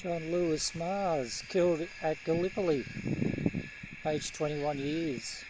John Lewis Mars, killed at Gallipoli, aged 21 years.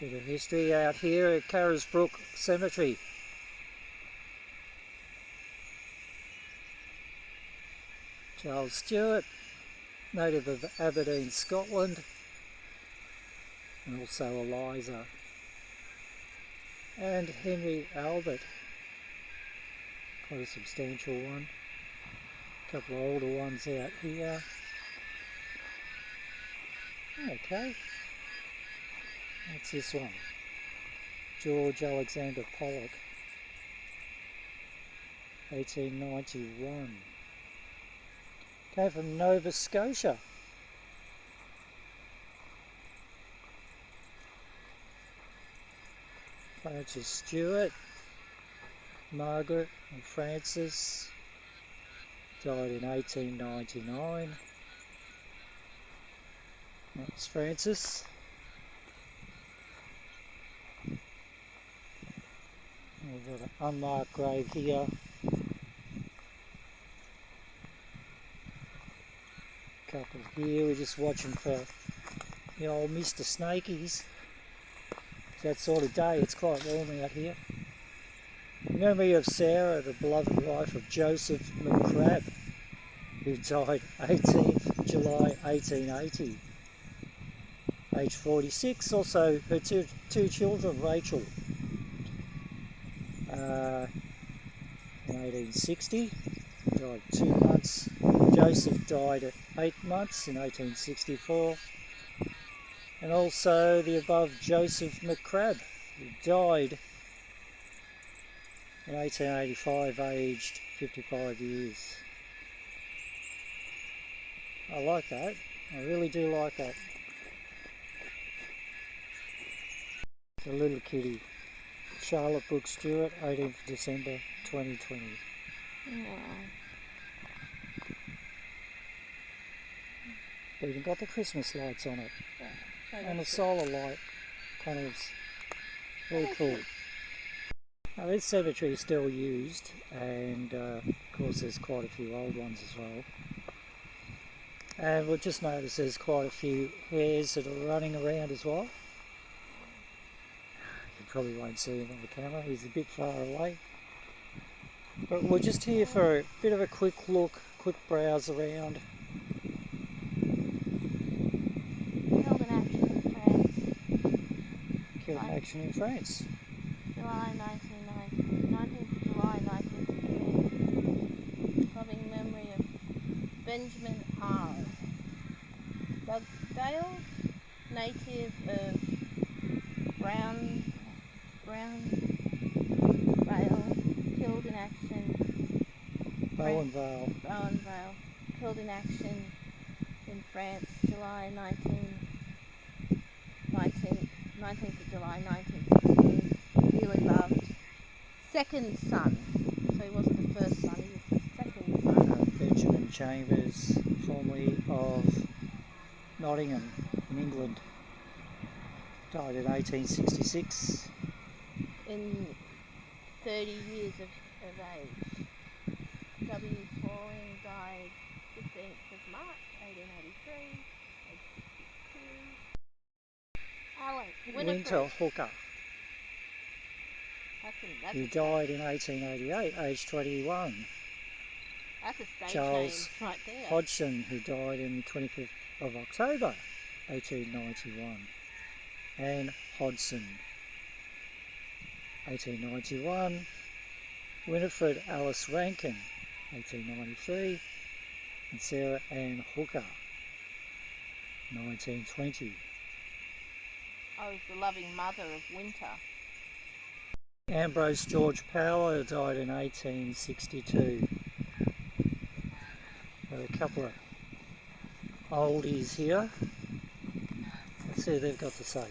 Bit of history out here at Carisbrook Cemetery. Charles Stewart, native of Aberdeen, Scotland, and also Eliza. And Henry Albert, quite a substantial one. A couple of older ones out here. Okay, what's this one? George Alexander Pollock, 1891. Came from Nova Scotia. Francis Stewart, Margaret and Francis, died in 1899. That's Francis. We've got an unmarked grave here. Couple here, we're just watching for the old Mr. Snakies. It's that sort of day, it's quite warm out here. In memory of Sarah, the beloved wife of Joseph McCrabb, who died 18th July 1880, age 46. Also her two children, Rachel, in 1860, died 2 months. Joseph died at 8 months in 1864. And also the above Joseph McCrabb, who died in 1885, aged 55 years. I like that. I really do like that. The little kitty. Charlotte Brooke Stewart, 18th December 2020. Yeah. Even got the Christmas lights on it. Yeah. And the solar light panels. Very cool. Now this cemetery is still used, and of course there's quite a few old ones as well. And we'll just notice there's quite a few hares that are running around as well. You probably won't see him on the camera, he's a bit far away. But we're just here for a bit of a quick look, quick browse around. Killed in action in France. Killed in action in France. July 1990, 19th July 1953. Loving memory of Benjamin Hard. Doug Dale, native of Brown Vale, killed in action. Bowenvale. Bowenvale, killed in action in France, July 19th of July 1916. Dearly loved. Second son. So he wasn't the first son, he was the second son. Benjamin Chambers, formerly of Nottingham in England. Died in 1866. In 30 years of age. W. Falling died 15th of March 1883. Age 62. Alex Winter Hooker, who That's died in 1888, aged 21. a state Charles name right there. Hodgson, who died in the 25th of October 1891. Anne Hodgson, 1891. Winifred Alice Rankin, 1893. And Sarah Ann Hooker, 1920. I was the loving mother of Winter. Ambrose George Power died in 1862. Got a couple of oldies here. Let's see what they've got to say.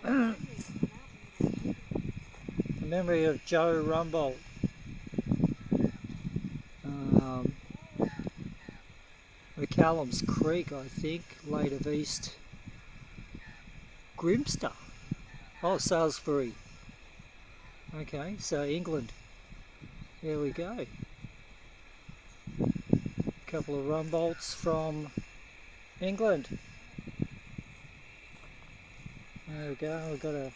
The memory of Joe Rumbold. McCallum's Creek, I think, Late of East Grimster. Oh, Salisbury. Okay, so England. There we go. A couple of Rumbolds from England. There we go, we've got a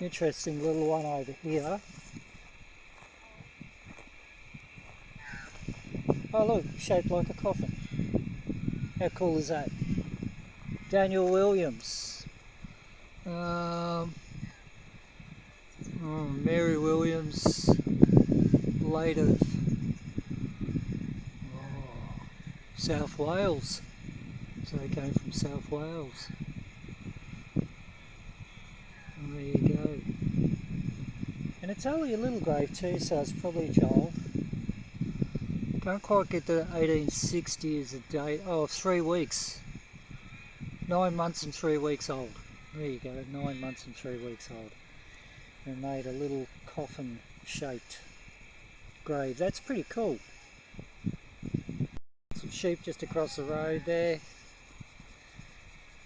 interesting little one over here. Oh look, shaped like a coffin. How cool is that? Daniel Williams. Mary Williams, late of South Wales. So they came from South Wales. And there you go. And it's only a little grave too, so it's probably old. Can't quite get the 1860 as a date. Oh, 3 weeks. 9 months and 3 weeks old. There you go, 9 months and 3 weeks old. And made a little coffin shaped grave. That's pretty cool. Some sheep just across the road there.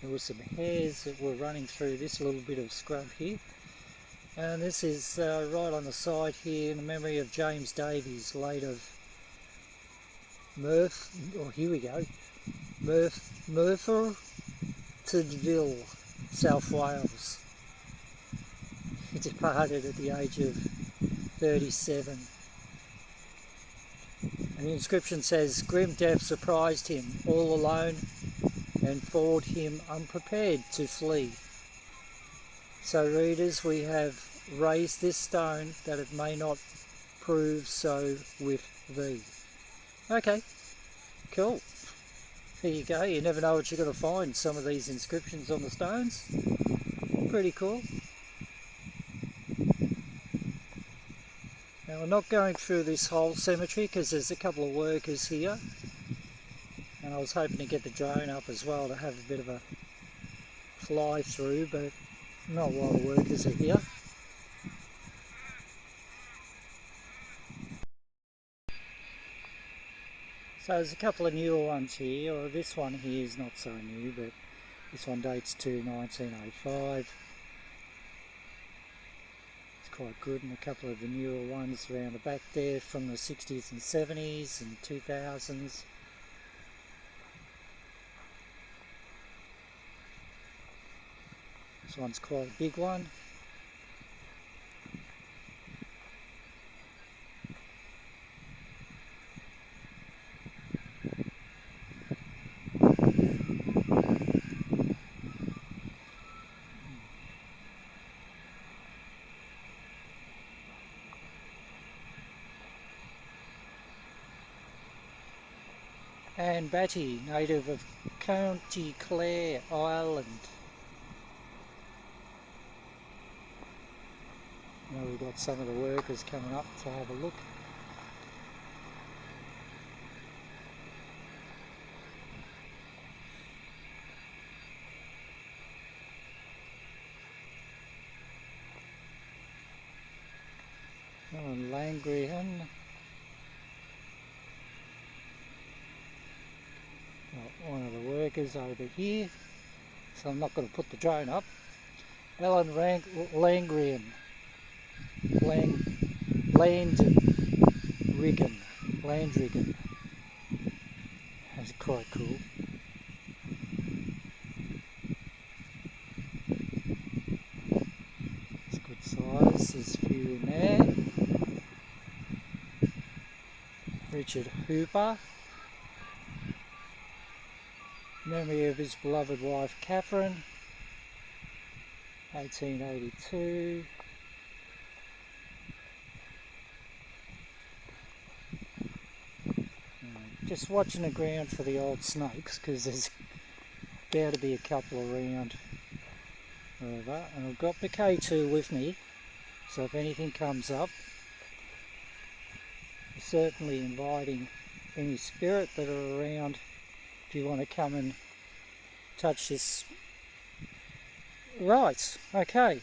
There were some hares that were running through this little bit of scrub here. And this is right on the side here in the memory of James Davies, late of here we go, Merthyrdale, South Wales. He departed at the age of 37. And the inscription says, "Grim death surprised him all alone and found him unprepared to flee. So readers, we have raised this stone that it may not prove so with thee." Okay, cool. There you go, you never know what you're going to find, some of these inscriptions on the stones. Pretty cool. Now we're not going through this whole cemetery because there's a couple of workers here. And I was hoping to get the drone up as well to have a bit of a fly through, but not while the workers are here. So there's a couple of newer ones here, or this one here is not so new, but this one dates to 1905. It's quite good, and a couple of the newer ones around the back there from the 60s and 70s and 2000s. This one's quite a big one. Anne Batty, native of County Clare, Ireland. Now we've got some of the workers coming up to have a look. And Langrihan. One of the workers over here, so I'm not going to put the drone up. Alan Langrihan. Landrigan. That's quite cool. It's good size, there's a few in there. Richard Hooper. Memory of his beloved wife Catherine, 1882. Just watching the ground for the old snakes because there's bound to be a couple around. Over. And I've got the K2 with me, so if anything comes up, as certainly inviting any spirit that are around if you want to come and touch this. Right, okay.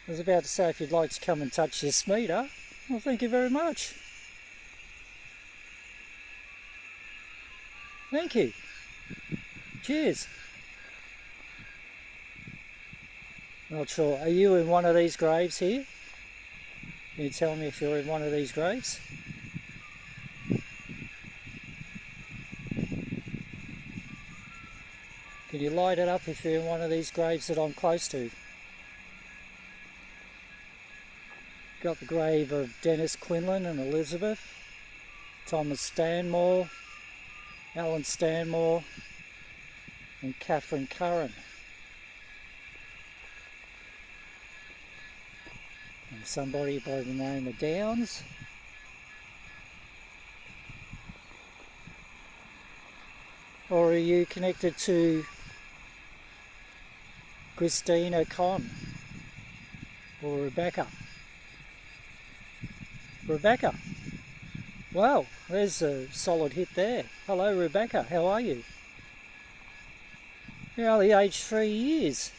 I was about to say if you'd like to come and touch this meter. Well, thank you very much. Thank you. Cheers. Not sure. Are you in one of these graves here? Can you tell me if you're in one of these graves? Can you light it up if you're in one of these graves that I'm close to? Got the grave of Dennis Quinlan and Elizabeth, Thomas Stanmore, Alan Stanmore and Catherine Curran. And somebody by the name of Downs. Or are you connected to Christina Con or Rebecca? Rebecca. Wow, there's a solid hit there. Hello Rebecca, how are you? You're only aged 3 years.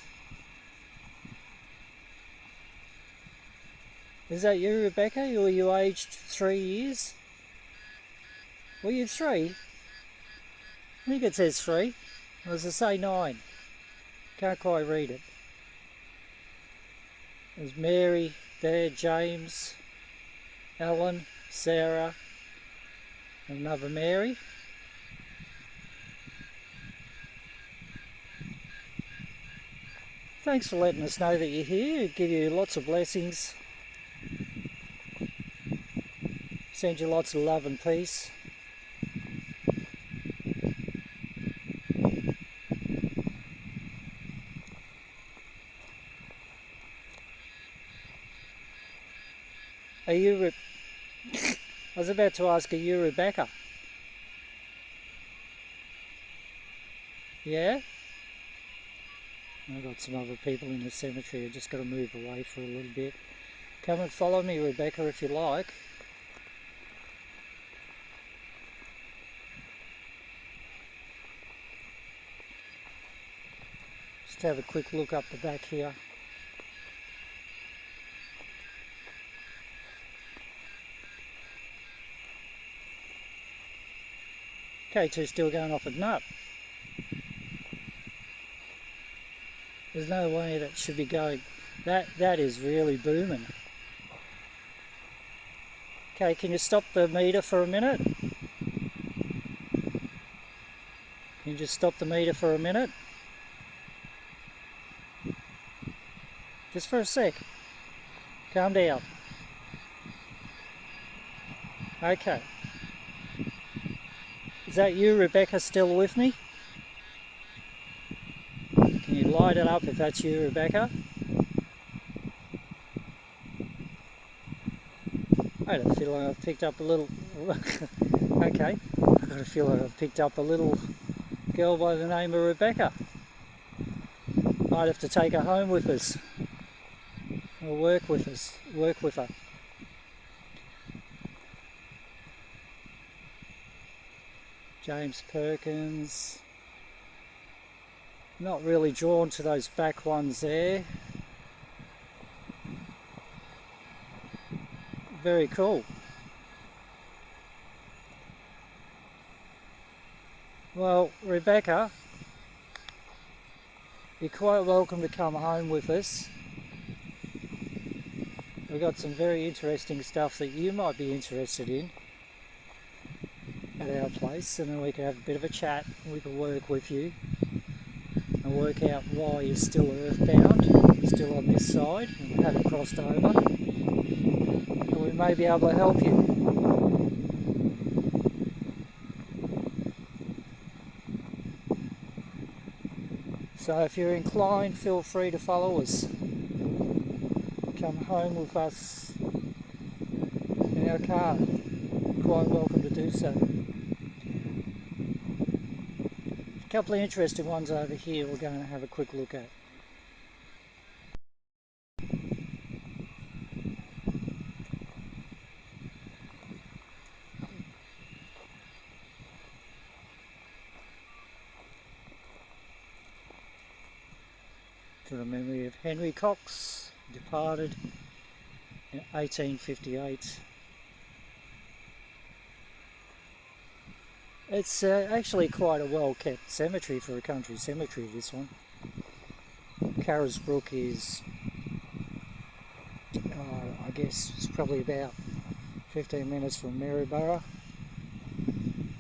Is that you, Rebecca? Or are you aged 3 years? Were you 3? I think it says 3. Or does it say 9? Can't quite read it. There's Mary there, James, Ellen, Sarah, another Mary. Thanks for letting us know that you're here. Give you lots of blessings. Send you lots of love and peace. Are you I was about to ask, are you Rebecca? Yeah? I've got some other people in the cemetery. I've just got to move away for a little bit. Come and follow me, Rebecca, if you like. Just have a quick look up the back here. K2's still going off at nut. There's no way that should be going. That is really booming. Okay, can you stop the meter for a minute? Can you just stop the meter for a minute? Just for a sec. Calm down. Okay. Is that you, Rebecca, still with me? Can you light it up if that's you, Rebecca? I had a feeling I've picked up a little... okay. I've got a feeling I've picked up a little girl by the name of Rebecca. Might have to take her home with us. Or work with her. James Perkins. Not really drawn to those back ones there. Very cool. Well, Rebecca, you're quite welcome to come home with us. We've got some very interesting stuff that you might be interested in at our place, and then we can have a bit of a chat. We can work with you and work out why you're still earthbound, still on this side, and haven't crossed over. And we may be able to help you. So if you're inclined, feel free to follow us. Come home with us in our car. Quite welcome to do so. A couple of interesting ones over here we're going to have a quick look at. to the memory of Henry Cox, departed in 1858. It's actually quite a well kept cemetery for a country cemetery, this one. Carisbrook is, I guess, it's probably about 15 minutes from Maryborough.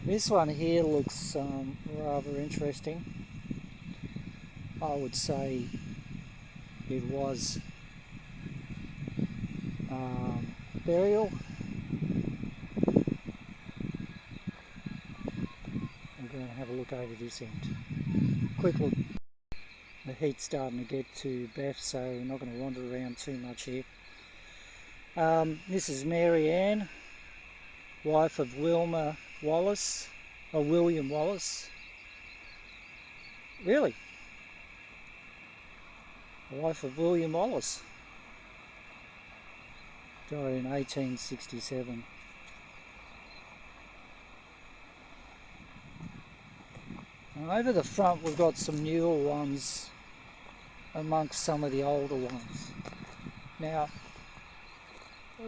This one here looks rather interesting. I would say it was burial. I'm going to have a look over this end. Quick look. The heat's starting to get to Beth, so we're not going to wander around too much here. This is Mary Ann, wife of William Wallace. Really? Wife of William Wallace. Died in 1867. And over the front we've got some newer ones amongst some of the older ones. Now,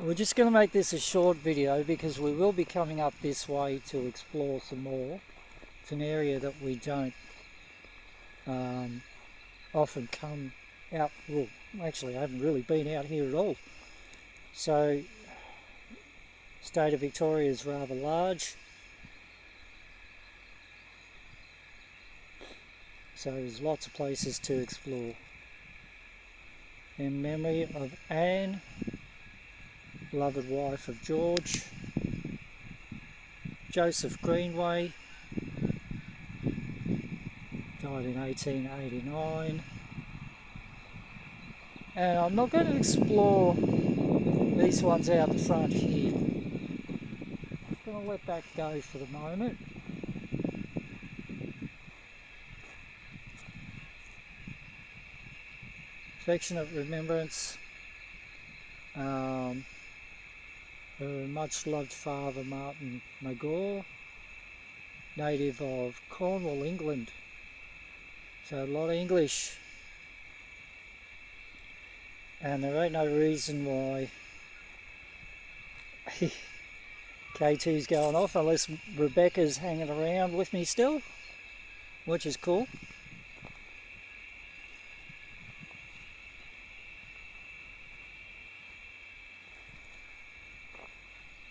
we're just going to make this a short video because we will be coming up this way to explore some more. It's an area that we don't often come out. Well, actually I haven't really been out here at all. So, state of Victoria is rather large. So there's lots of places to explore. In memory of Anne, beloved wife of George. Joseph Greenway, died in 1889. And I'm not going to explore these ones out the front here. I'm going to let that go for the moment. Affectionate remembrance. Her much loved father, Martin Magor, native of Cornwall, England. So a lot of English. And there ain't no reason why K2's going off unless Rebecca's hanging around with me still, which is cool.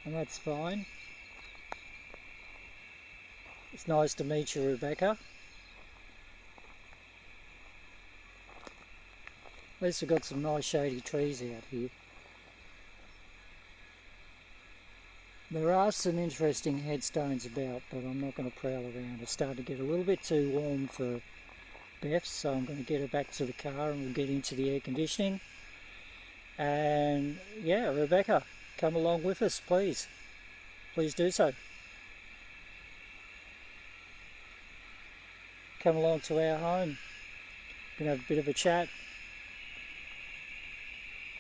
And that's fine. It's nice to meet you, Rebecca. At least we've got some nice shady trees out here. There are some interesting headstones about, but I'm not going to prowl around. It's starting to get a little bit too warm for Beth, so I'm going to get her back to the car and we'll get into the air conditioning. And yeah, Rebecca, come along with us, please. Please do so. Come along to our home. We're going to have a bit of a chat.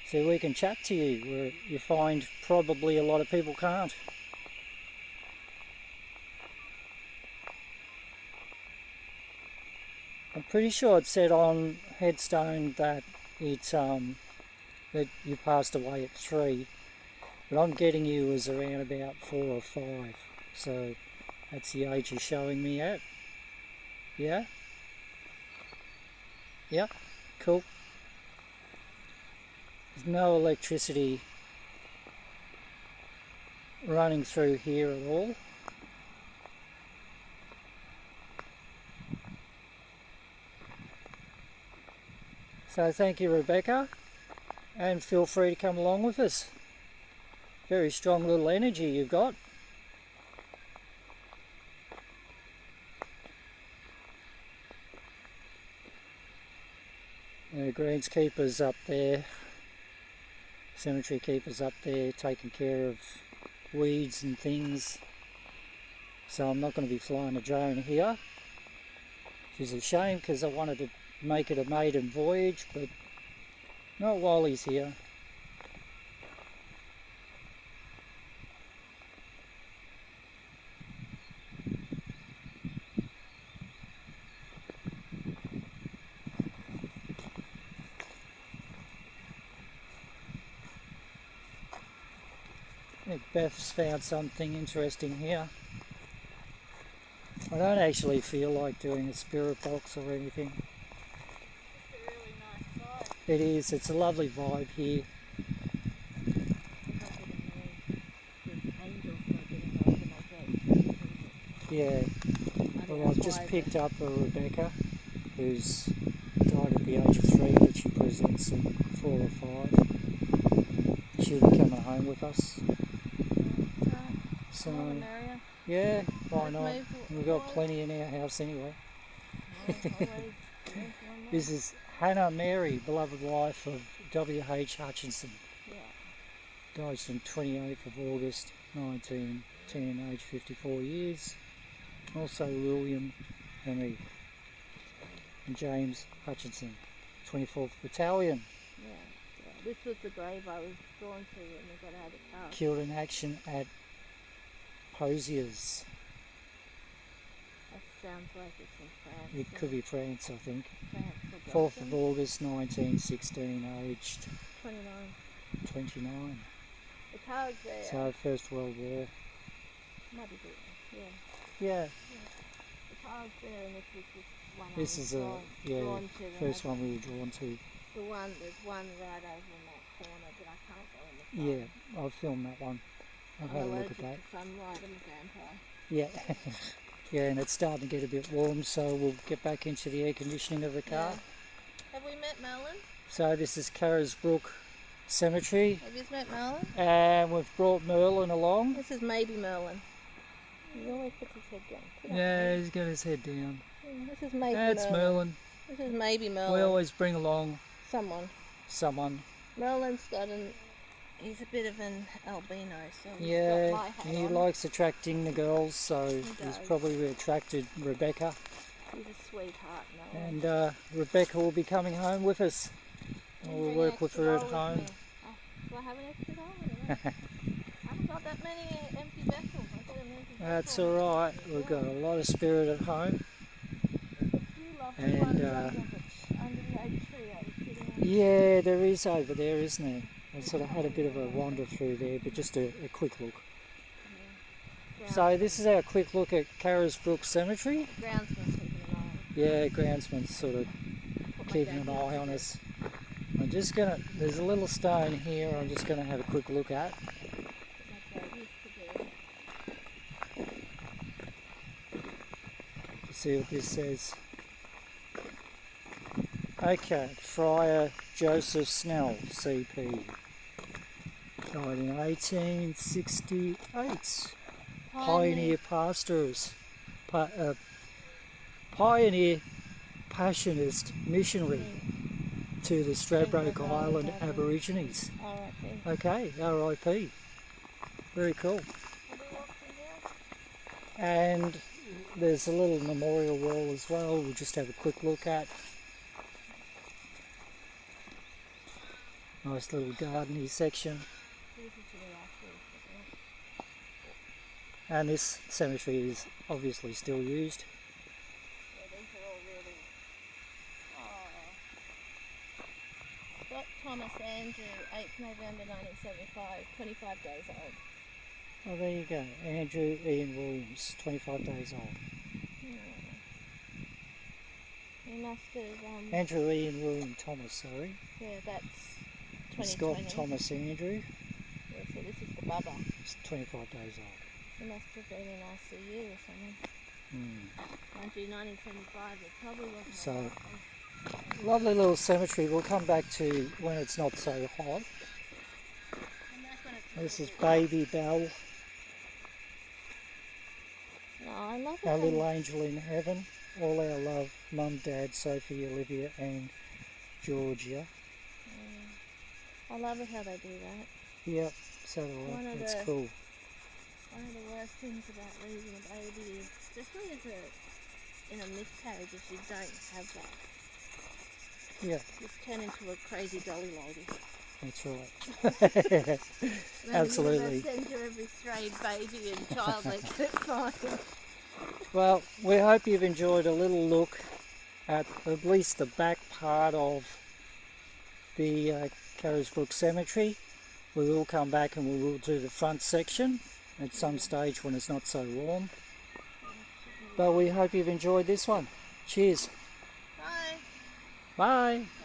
See, we can chat to you where you find probably a lot of people can't. I'm pretty sure it said on headstone that that you passed away at 3, but I'm getting you as around about 4 or 5, so that's the age you're showing me at. Yeah? Yep, cool. There's no electricity running through here at all. So thank you, Rebecca, and feel free to come along with us. Very strong little energy you've got. The greenskeepers up there, cemetery keepers up there taking care of weeds and things. So I'm not going to be flying a drone here, which is a shame because I wanted to make it a maiden voyage, but not while he's here. think Beth's found something interesting here. I don't actually feel like doing a spirit box or anything. It's a really nice vibe. It is, it's a lovely vibe here. Yeah, well, I've just picked up a Rebecca who's died at the age of 3, but she presents at 4 or 5. She'll be coming home with us. So, yeah, why not? We've got plenty in our house anyway. This is Hannah Mary, beloved wife of W.H. Hutchinson. Died on 28th of August 1910, aged 54 years. Also William Henry and James Hutchinson, 24th Battalion. Yeah, this was the grave I was drawn to when we got out of the car. Killed in action at Posiers. That sounds like it's in France. It could be France, I think. France 4th of August 1916, aged 29. 29. The car's there. So First World War. Might be good. Yeah. Yeah. The car's there, and this was just one. This is drawn to first one we were drawn to. The one, there's one right over in that corner, but I can't go in the front. Yeah, I've filmed that one. I've had a look at that. Sunlight and vampire. Yeah. Yeah, and it's starting to get a bit warm, so we'll get back into the air conditioning of the car. Yeah. Have we met Merlin? So this is Carisbrook Cemetery. Have you met Merlin? And we've brought Merlin along. This is maybe Merlin. He always puts his head down. Yeah, he's got his head down. Yeah, this is maybe That's Merlin. This is maybe Merlin. We always bring along someone. Merlin's got he's a bit of an albino, so he's got my hat he on. likes attracting the girls, so he's probably attracted Rebecca. He's a sweetheart, And Merlin. Rebecca will be coming home with us. We'll work with her at home. Do I have an extra bowl? I haven't got that many empty vessels. I've got an empty vessel. That's alright. We've got a lot of spirit at home. And under the oak tree I was sitting on. yeah, there is over there, isn't there? I sort of had a bit of a wander through there, but just a quick look. Yeah. So this is our quick look at Carisbrook Cemetery. Groundsman's keeping an eye on. Yeah, groundsman's sort of keeping an eye on us. I'm just gonna, there's a little stone here I'm just gonna have a quick look at. To see what this says. Okay, Friar Joseph Snell, CP. Died in 1868. Pioneer pastorist. Pioneer passionist missionary to the Stradbroke Island Aborigines. R.I.P. Okay, R.I.P. Very cool. And there's a little memorial wall as well, we'll just have a quick look at. Nice little gardeny section. And this cemetery is obviously still used. Scott Thomas Andrew, 8th November 1975, 25 days old. Oh, there you go. Andrew Ian Williams, 25 days old. He must have... Andrew Ian William Thomas, sorry. Yeah, that's 2020. Scott Thomas Andrew. Yeah, so this is the bubba. It's 25 days old. He must have been in ICU or something. Mind you, 1975, it probably wasn't. So, lovely little cemetery. We'll come back to when it's not so hot. This is Baby Belle, No, I love it. our little angel in heaven. All our love, Mum, Dad, Sophie, Olivia and Georgia. I love it how they do that. Yep, so do I. It's cool. One of the worst things about losing a baby is, especially in a miscarriage, if you don't have that. Yeah. Just turn into a crazy dolly lady. That's right. Absolutely. Send you every strayed baby and child they could find. Well, we hope you've enjoyed a little look at least the back part of the Carisbrook Cemetery. We will come back and we will do the front section at some stage when it's not so warm. But we hope you've enjoyed this one. Cheers. Bye. Bye.